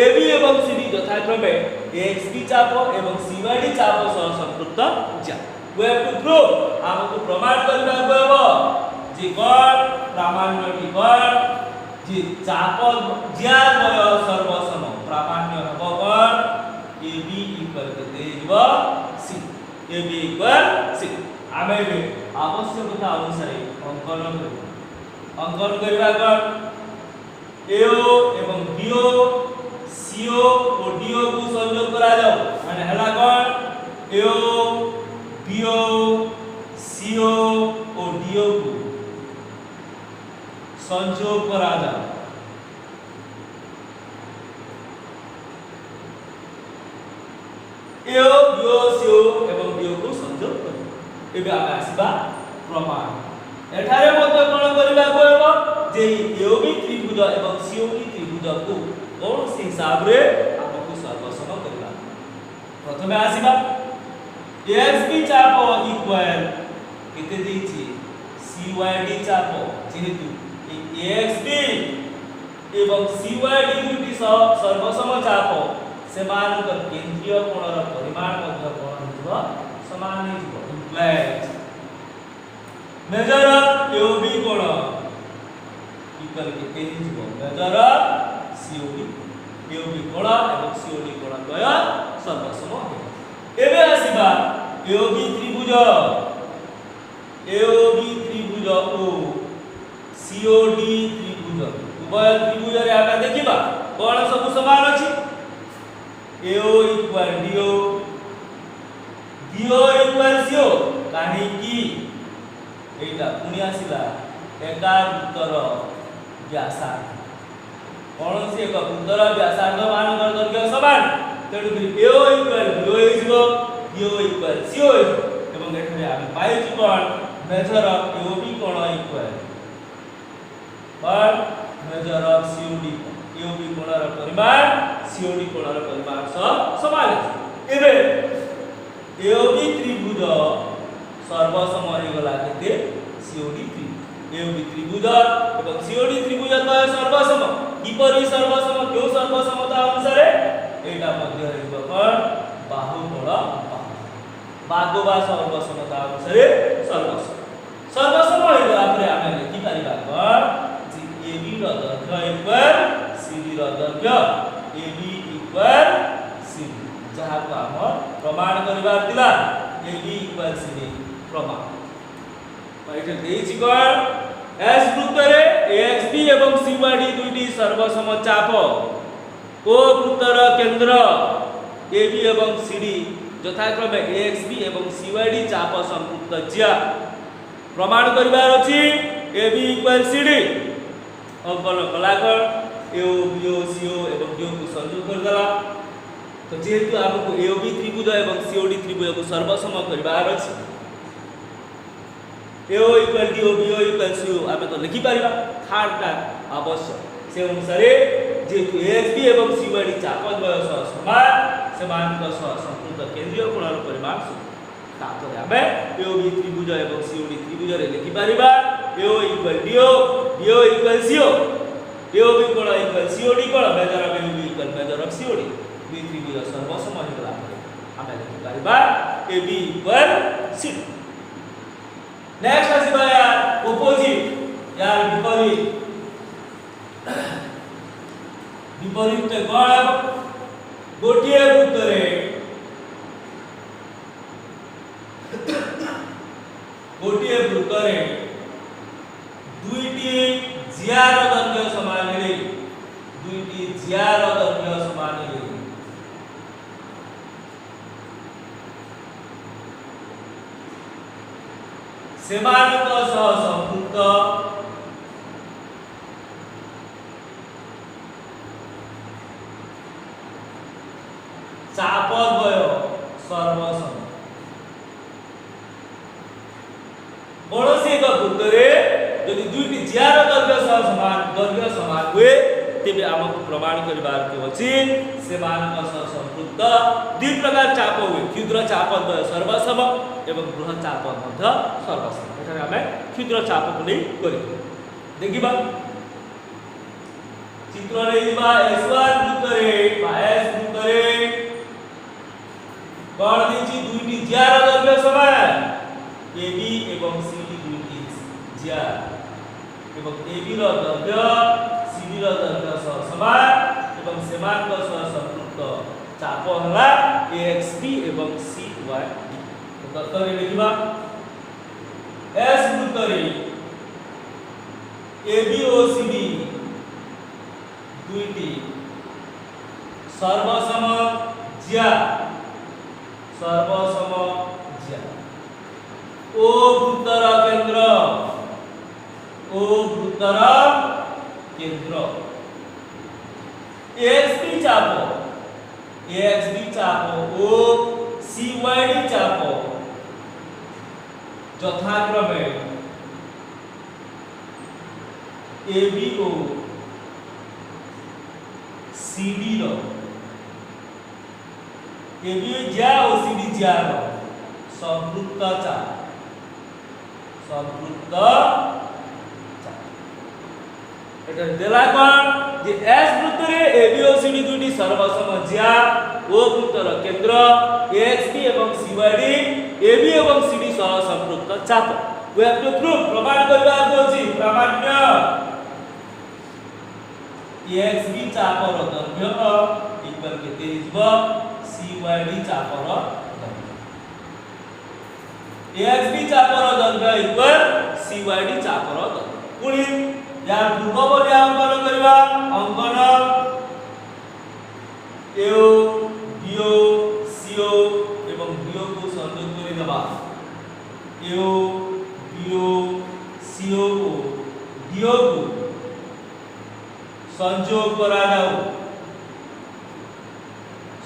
AB एवं CD यथाक्रमे AXB चाप एवं CYD चाप सह संपृक्त ज्या we have to prove हमको प्रमाण करबा को जे कोन प्रामाण्यटी कोन जे चाप ज्या बय सर्वसम प्रामाण्य हबो कोन AB इक्वल केते हिबो C AB इक्वल C आमे आवश्यकता अनुसार अंकन करबा कोन AO एवं BO CO और DO को संयोग करा जाओ माने हला कोन AO BO CO और DO को संयोग करा जाओ AO BO CO एवं DO को संयोग करो एबे आमे आसीबा प्रमाण एठारे मते कोन करिबा को हेबो जे AOB त्रिभुज एवं COD त्रिभुज को कोन से हिसाब रे हमको सर्वसम करबा प्रथमे आसीबा AXB चाप इक्वल केते देछि CYD चाप जेहेतु AXB एवं CYD दुटी सर्वसम चाप समान केंद्रीय कोणर परिमाण मध्य कोण हिबो समान हिबो इम्प्लाइज मेजर AOB कोण इक्वल केते हिबो मेजर COD AOB कोण एवं COD कोण द्वय सर्वसम हेबो एबे आसीबा AOB त्रिभुज ओ COD त्रिभुज उभय त्रिभुज रे आमे देखिबा कोन सब समान अछि AO equal DO DO equal CO काहे कि एटा पुनी आसीला एका वृत्तर व्यासार्ध कोन से एक वृत्तर व्यासार्ध मानकर दैर्घ्य समान तेणु AO इक्वल DO हिबो DO इक्वल CO एवं एठरे आमे पाइछु कोन मेजर ऑफ AOB कोन equal but measure of COD AOB कोणर परिमाण COD कोणर परिमाण समान एबे AOB त्रिभुज सर्वसम हो गला केते COD त्रिभुज AOB त्रिभुज एवं COD त्रिभुज तो सर्वसम किपरि सर्वसम क्यों सर्वसमता अनुसार एटा मध्य हेबो कोन बाहु कोण बाहु बा सर्वसमता अनुसार सर्वसम हो गला परे आमे लिखि परिबा कोन AB ର ଦୈର୍ଘ୍ୟ इक्वल CD ର ଦୈର୍ଘ୍ୟ AB इक्वल CD जहा को हम प्रमाण करबार दिला AB इक्वल CD प्रमाण एठे देछि कोन S वृत्त रे AXB एवं CYD दुईटी सर्वसम चाप ओ वृत्तर केंद्र AB एवं CD यथाक्रमे AXB एवं CYD चाप संपृक्त ज्या प्रमाण करबार अछि AB इक्वल CD अंकन कलाकर AO BO CO एवं DO को संयोग कर दला तो जेहेतु हमको AOB त्रिभुज एवं COD त्रिभुज को सर्वसम करबार अछि AO equal DO BO equal CO आमे तो लिखि परिबा थर्ड टा आवश्यक से अनुसार जेहेतु AXB एवं CYD चाप द्वय समान संपूर्ण केंद्रीय कोणर परिमाण तापर आमे AOB त्रिभुज एवं COD त्रिभुज रे लिखि परिबा AO equal DO BO equal CO AOB कोण इक्वल COD कोण major of AOB equal measure of COD दुई त्रिभुज सर्वसम हिला आमे लिखि परिबा AB इक्वल CD नेक्स्ट आसीबा यार ऑपोजिट यार विपरीत कोण गोटिए वृत्त रे गोटिए वृत्त रे दुईटी जियार दैर्घ्य समान हेले दुईटी जियार दैर्घ्य समान हेले सेमानक सह संपृक्त चाप द्वय सर्वसम कौनसी एक वृत्त रे यदि दुईटी जियार दैर्घ्य समान हुए तेबे हमको प्रमाण करिबार के अछि सेमानक सह संपृक्त दुई प्रकार चाप हुए क्षुद्र चाप द्वय सर्वसम एवं बृहत चाप मध्य सर्वसम एठारे हमें क्षुद्र चाप को नै करि देखिबा चित्र रे दिबा S1 वृत्त रे S वृत्त रे कोण दिछि दुईटी जिया रो दर्घ्य समान AB एवं CD दुईटी जिया एवं AB रो दर्घ्य CD रो दर्घ्य समान एवं सेमान को संपृक्त चाप हला AXB एवं CYD तो दत्तरे लिखिबा S वृत्तरे ABOCD दुईटी सर्वसम ज्या ओ वृत्तर केंद्र AXB चाप ओ CYD चाप यथाक्रमे ABO CD रो ABO ज्या और CD ज्या रो संपृक्त चाप এটা দেলা কোন যে S বৃত্তরে ABOCD দুটি সর্বসম ज्या O বৃত্তর কেন্দ্র AXB এবং CYD AB এবং CD সহ সম্পৃক্ত চাপ we have to prove প্রমাণ করিবার আছে প্রামাণ্য AXB চাপর দৈর্ঘ্য ইকুয়াল কেতে হিব CYD চাপর দৈর্ঘ্য AXB চাপর দৈর্ঘ্য ইকুয়াল CYD চাপর দৈর্ঘ্য পুনি यार पूर्व बले अंकन करबा अंकन AO BO CO एवं BO को संयोग करि देबा AO BO CO को BO को संयोग करा जाओ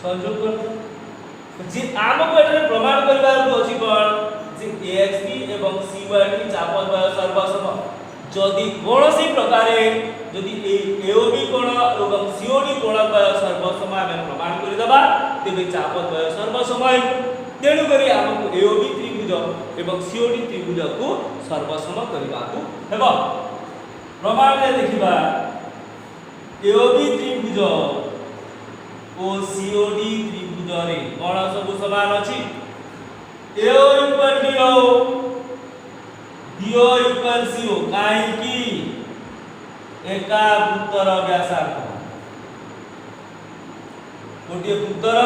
संयोग कर जे आमको एटा प्रमाण करबार अछि कोन जे AXB एवं CYD चापद्वय सर्वसम যদি কোনসি প্রকারে যদি এই AOB কোণ এবং COD কোণ দ্বয় সর্বসম আমি প্রমাণ করি দেবা তেবে চাপদ্বয় সর্বসম তেণু করি আমকু AOB ত্রিভুজ এবং COD ত্রিভুজ কো সর্বসম করিবাকু হেব প্রমাণে দেখিবা AOB ত্রিভুজ ও COD ত্রিভুজ রে কোণ সব সমান আছে AO equal DO DO equal CO काहे की एका वृत्तर व्यासार्ध गोटे वृत्तर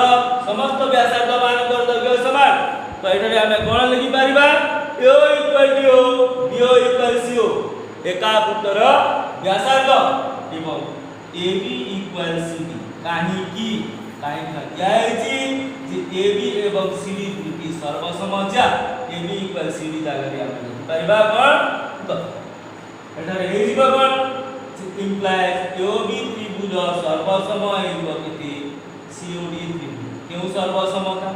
समस्त व्यासार्ध मानकर दैर्घ्य समान तो एठारे हमें कोन लिखि परिबा AO equal DO DO equal CO एका वृत्तर व्यासार्ध एवं AB equal CD काहे की क्या है जे AB एवं CD दुटी सर्वसम ज्या AB equal CD जगह रे हम लिखि परिबा कोन तो एठारे हे जीव कोन implies AOB त्रिभुज सर्वसम हेबो किति COD त्रिभुज केउ सर्वसमता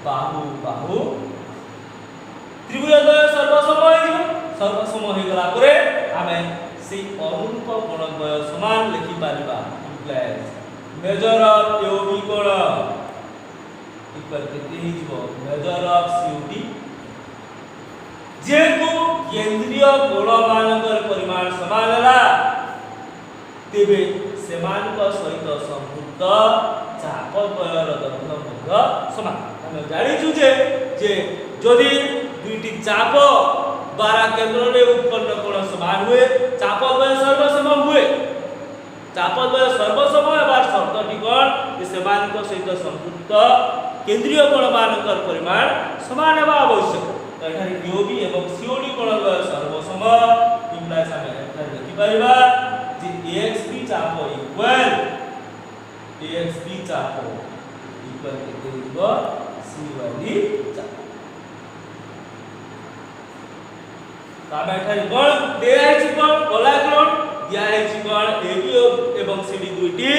बाहु त्रिभुज द्वय सर्वसम हे गला परे हमें से अनुरूप कोण द्वय समान लिखि परिबा implies measure of AOB कोण इक्वल किति हिजबो measure of COD जेको केंद्रीय कोण मानकर परिमाण समान हला तेबे समान को सहित संपूर्ण चाप द्वयर दैर्घ्य मध्य समान हम जानि छु जे जदि दुईटी चाप द्वारा केंद्र रे उत्पन्न कोण समान हुए चाप द्वय सर्वसम हुए चाप द्वय सर्वसम एबार शर्तटी कोन जे समान को सहित संपूर्ण केंद्रीय कोण मानकर परिमाण समान हेबा आवश्यक एठारे AOB एवं COD कोण द्वय सर्वसम इम्प्लाइज हम एठारे लिखि परिबा जे AXB चाप इक्वल केते हिबो CYD चाप ताबे एठारे कोण देयाछि कोण कोलाक्रोन दियाछि कोण AB एवं CD दुईटी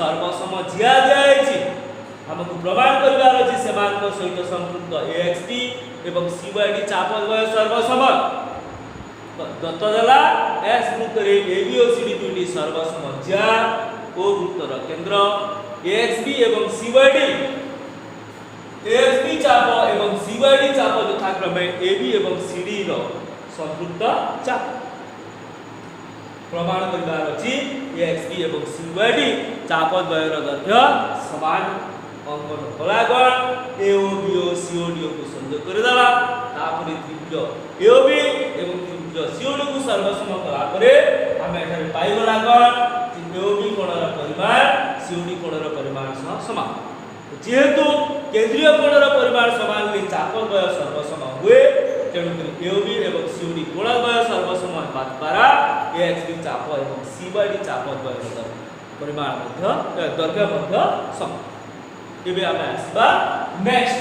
सर्वसम जिया दियाछि हमकु प्रमाण करबार अछि समान को सहित संपूर्ण AXB एवं CYD चाप द्वय सर्वसम दत्त देला S वृत्तरे AB और CD दुईटी सर्वसम ज्या O वृत्तर केंद्र AXB एवं CYD AXB चाप एवं CYD चाप यथाक्रमे AB एवं CD रो संपूर्ण चाप प्रमाण करबार अछि AXB एवं CYD चाप द्वयर दैर्घ्य समान अंकन कलागण AOB और COD को संयोग कर देला तापरे त्रिभुज AOB एवं त्रिभुज COD को सर्वसम कला परे हम एठारे पाई गला कोन AOB कोणर परिमाण COD कोणर परिमाण सह समान जेहेतु केंद्रीय कोणर परिमाण समान ले चाप द्वय सर्वसम हुए तेणु AOB एवं COD कोण द्वय सर्वसम हेबा द्वारा AXB चाप एवं CYD चाप द्वय परिमाण मध्य दैर्घ्य मध्य समान एबे आमे आसीबा नेक्स्ट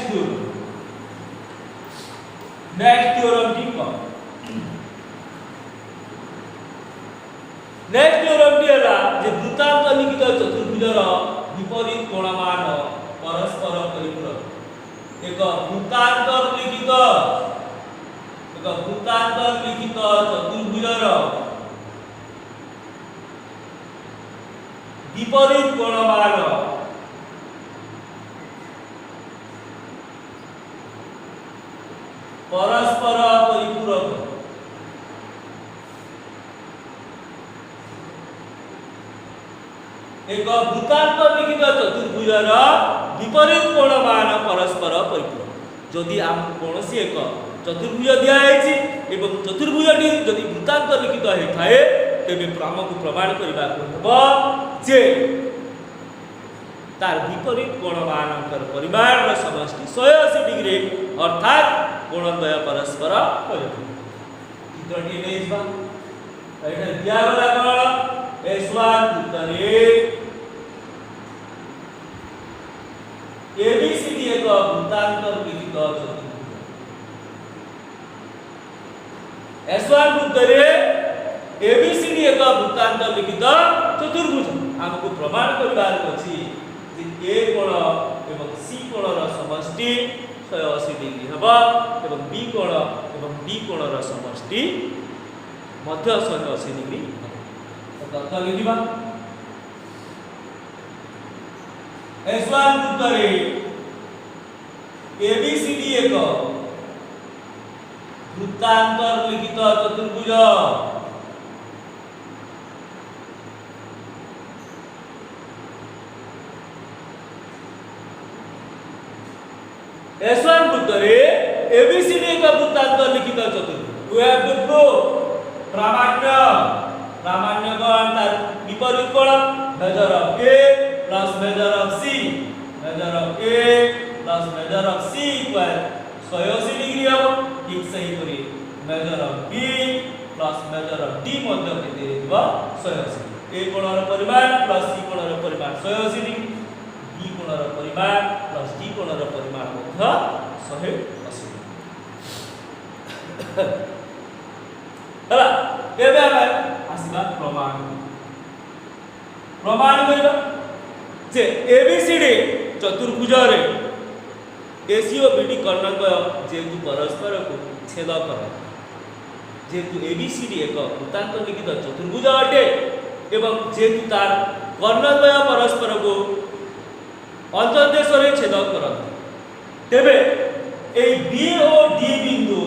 थ्योरम टी कोन नेक्स्ट थ्योरम टी हला जे वृत्तांत लिखित चतुर्भुजर विपरीत कोणमान परस्पर परिपूरक एक वृत्तांत लिखित चतुर्भुजर विपरीत कोणमान परस्पर परिपूरक एक वृत्तांत लिखित चतुर्भुजर विपरीत कोणमान परस्पर परिपूरक जदि आम कोनोसी एक चतुर्भुज दिया है एवं चतुर्भुजटी जदि वृत्तांत लिखित होइथाए तेबे हमकु प्रमाण करबा को जे तार विपरीत कोणमानकर परिमाण समष्टि 180 डिग्री अर्थात कोणद्वय परस्पर परिपूरक चित्रटी नेजबा एटा दिया गला कोण S1 उत्तरे ABCD एक वृत्तांत लिखित चतुर्भुज S1 उत्तरे ABCD एक वृत्तांत लिखित चतुर्भुज हमको प्रमाण करबार अछि जे A कोण एवं C कोणर समष्टि 180 डिग्री हबा एवं B कोण एवं D कोणर समष्टि मध्य 180 डिग्री तथा लिखिबा S1 उत्तरे ABCD एक वृत्तांत लिखित चतुर्भुज S1 उत्तरे ABCD एक वृत्तांत लिखित चतुर्भुज वी हैव टू प्रूव प्रामाण्य कोण तार विपरीत कोण measure of A plus measure of C measure of A plus measure of C equal 180 degree हो ठीक सही करी measure of B plus measure of D मध्य केते हेबा 180 A कोणर परिमाण प्लस C कोणर परिमाण 180 डिग्री B कोणर परिमाण प्लस D कोणर परिमाण मध्य 180 हला एबे हम आसीबा प्रमाण करबा जे ABCD चतुर्भुज रे AC और BD कर्णद्वय जेतु परस्पर को छेद करे जेतु ABCD एक वृत्तांत लिखित चतुर्भुज अटे एवं जेतु तार कर्णद्वय परस्पर को अंतर्देश रे छेद करते तेबे ए B और D बिंदु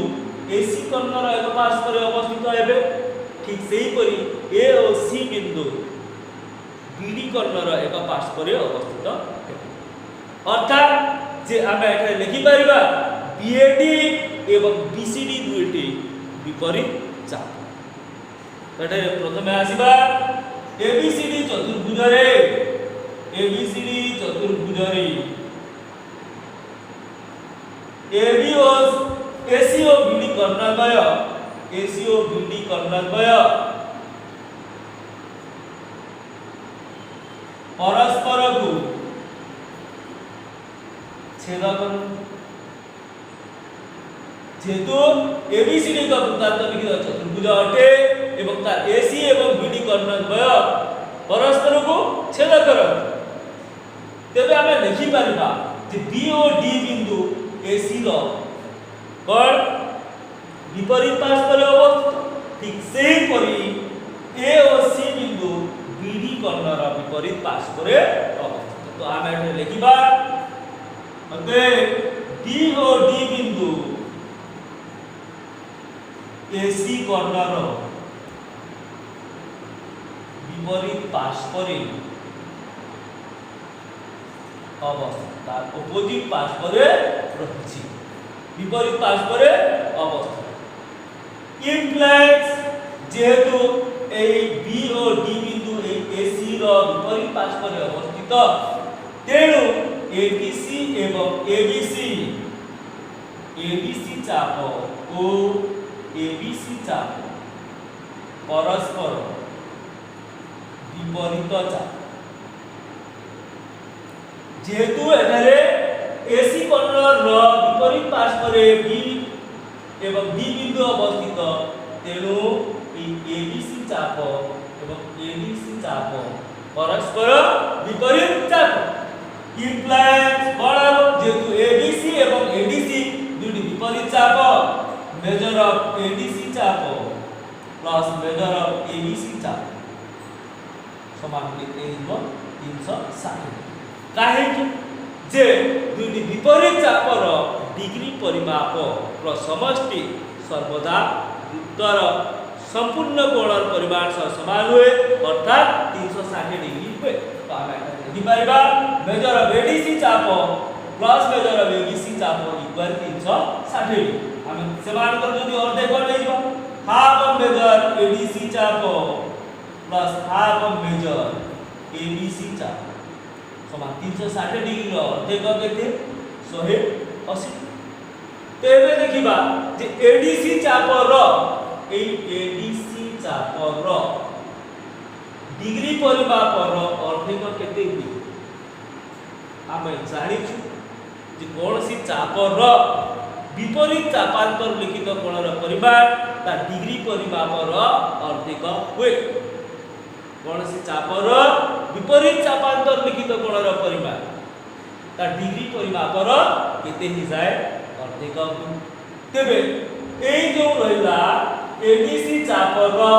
AC कर्णर एक पार्श्व रे अवस्थित हेबे ठीक सेही परी A और C बिंदु BD कर्णर एक पार्श्व रे अवस्थित हेबे अर्थात जे आमे एठे लिखि परिबा BAD एवं BCD दुईटी विपरीत चाप एठे प्रथमे आसीबा ABCD चतुर्भुज रे AB और AC और BD कर्णद्वय परस्पर को छेद कर जेतु ABCD का वृत्तांत लिखित चतुर्भुज अटे एवं तार AC एवं BD कर्णद्वय परस्पर को छेद कर तेबे हमें लिखि परिबा जे B और D बिंदु AC रो कोण विपरीत पार्श्व रे अवस्थित ठीक सेही परी A और C बिंदु BD कर्णर विपरीत पार्श्व रे अवस्थित तो हम एठे लिखिबा अते D और D बिंदु AC कर्णर विपरीत पार्श्व रे अवस्थित तार अपोजिट पार्श्व रे रहिछि विपरीत पार्श्व रे अवस्थित इम्प्लाइज जेहेतु ए बी और डी बिंदु ए एसी रो विपरीत पार्श्व रे अवस्थित तेणु एबीसी एवं एबीसी चाप ओ एबीसी चाप परस्पर विपरीत चाप जेहेतु एठारे एसी कोणर विपरीत पार्श्व रे बी एवं डी बिंदु अवस्थित तेणु एबीसी चाप एवं एबीसी चाप परस्पर विपरीत चाप इम्प्लाइज बराबर जेहेतु एबीसी एवं एडीसी दुटी विपरीत चाप मेजर ऑफ एडीसी चाप प्लस मेजर ऑफ एबीसी चाप समान केते हो 360 काहे जे दुटी विपरीत चापर डिग्री परिमाप र समष्टि सर्वदा वृत्तर संपूर्ण कोणर परिमाण सह समान हुए अर्थात 360 डिग्री हुए तो हम लिखि परिबा मेजर ऑफ एडीसी चाप प्लस मेजर ऑफ एबीसी चाप इक्वल 360 डिग्री हम समान कर जदी अर्धे कर लेबा हाफ ऑफ मेजर एडीसी चाप plus half of measure ABC चाप समान 360 डिग्री रो अर्धे कर केते 180 तेबे देखिबा जे एडीसी चाप रो ए एडीसी चाप रो डिग्री परिमाप रो अर्धे कर केते हुई हम जानि छु जे कोनसी चाप रो विपरीत चापांतर लिखित कोणर परिमाण ता डिग्री परिमाप रो अर्धे कर हुए कोनसी चाप रो विपरीत चापांतर लिखित कोणर परिमाण ता डिग्री परिमाप रो केते हि जाय अर्धे कर तेबे एई जो रहिला एबीसी चाप रो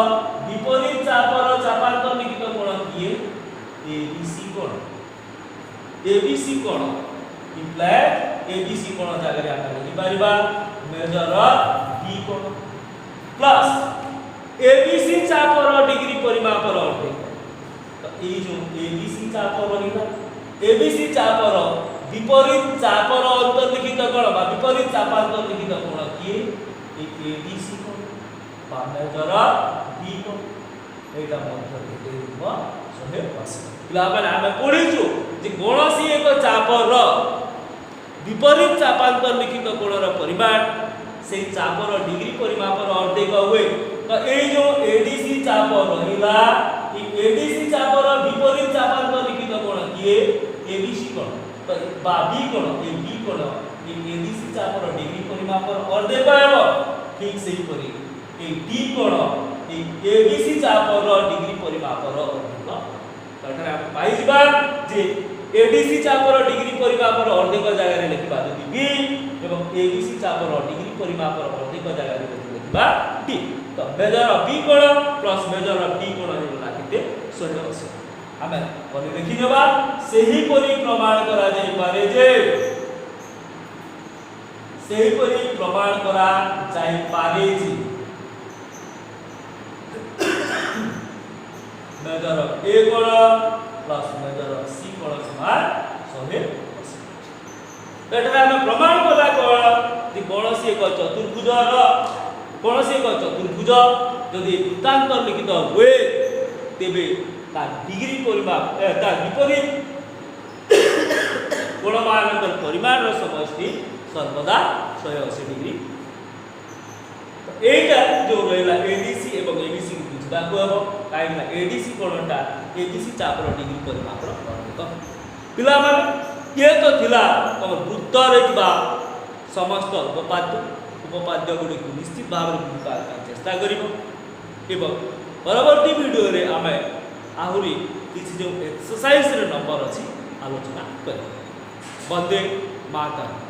विपरीत चाप रो चापांतर लिखित कोण किए एबीसी कोण इम्प्लाइड एबीसी कोण जगह रे आपण लिखि परिबा मेजर ऑफ बी कोण प्लस एबीसी चाप रो डिग्री परिमाप रो अर्धे तो ए जो एबीसी चाप रहिला एबीसी चाप रो विपरीत चाप रो अंतर्लिखित कोण बा विपरीत चापांतर लिखित कोण किए एबीसी कोण बा मेजर ऑफ बी कोण एटा मध्य केते हो 180 पिलाबन हम पढिछु जे कोनोसी एक चाप रो विपरीत चापांतर लिखित कोणर परिमाण से चाप रो डिग्री परिमाप रो अर्धे का हुए तो ए जो एडीसी चाप रहिला ई एडीसी चाप रो विपरीत चापांतर लिखित कोण किए एबीसी कोण तो बा बी कोण ए बी कोण ई एडीसी चाप रो डिग्री परिमाप रो अर्धे पाएबो ठीक सही परी ए डी कोण ई एबीसी चाप रो डिग्री परिमाप रो अर्धे तो एठारे हम पाई जिबा जे एडीसी चाप रो डिग्री परिमाप रो अर्धे को जगह रे लिखिबा जदी बी एवं एबीसी चाप रो डिग्री परिमाप रो अर्धे को जगह रे लिखिबा डी तो मेजर ऑफ बी कोण प्लस मेजर ऑफ डी कोण हेला केते 180 हमें परि देखि नेबा सेही परि प्रमाण करा जाय पारे जे सेही परि प्रमाण करा जाय पारे जे मेजर ऑफ ए कोण प्लस मेजर ऑफ सी कोण समान 180 एटा हम प्रमाण कला कोण जे कोनोसी एक चतुर्भुज यदि वृत्तांतर लिखित हुए तेबे ता डिग्री परिमाप ता विपरीत कोणमानकर परिमाण रो समष्टि सर्वदा 180 डिग्री एटा जो रहला एडीसी एवं एबीसी बुझबा को हबो काइना एडीसी कोणटा एबीसी चाप रो डिग्री परिमाप रो वर्णित पिला माने ये तो थिला तम वृत्त रे किबा समस्त उपपाद्य गुडी को निश्चित भाव रे बुझा चेष्टा करिवो एवं परवर्ती वीडियो रे आमे आहुरी किछि जो एक्सरसाइज रे नंबर अछि आलोचना करिवो वंदे मातरम।